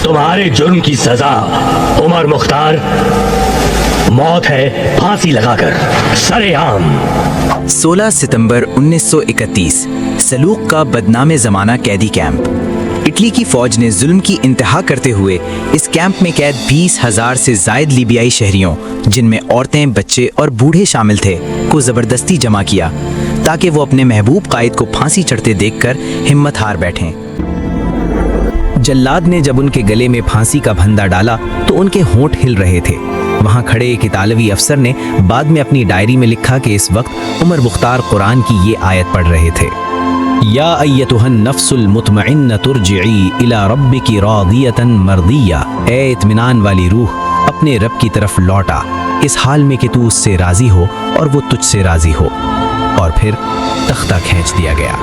तुम्हारे जुर्म की सजा उमर मुख्तार मौत है फांसी लगाकर सरेआम। 16 सितंबर 1931 सलूक का बदनामे ज़माना कैदी कैंप। इटली की फौज ने जुल्म की इंतहा करते हुए इस कैंप में कैद 20,000 से ज़ायद लीबियाई शहरियों, जिनमें औरतें, बच्चे और बूढ़े शामिल थे, को ज़बरदस्ती जमा किया ताकि वो अपने महबूब कायद को फांसी चढ़ते देखकर हिम्मत हार बैठें। जल्लाद ने जब उनके गले में फांसी का फंदा डाला तो उनके होंठ हिल रहे थे। वहाँ खड़े एक इतालवी अफसर ने बाद में अपनी डायरी में लिखा कि इस वक्त उमर मुख्तार कुरान की ये आयत पढ़ रहे थे, या अय्यतुहन नफ्सुल मुतमइन्ना तुरजिई इला रब्बिकी रादियतन मर्दिया। ए इत्मीनान वाली रूह, अपने रब की तरफ लौटा, इस हाल में कि तू उससे राजी हो और वो तुझसे राजी हो। और फिर तख्ता खींच दिया गया।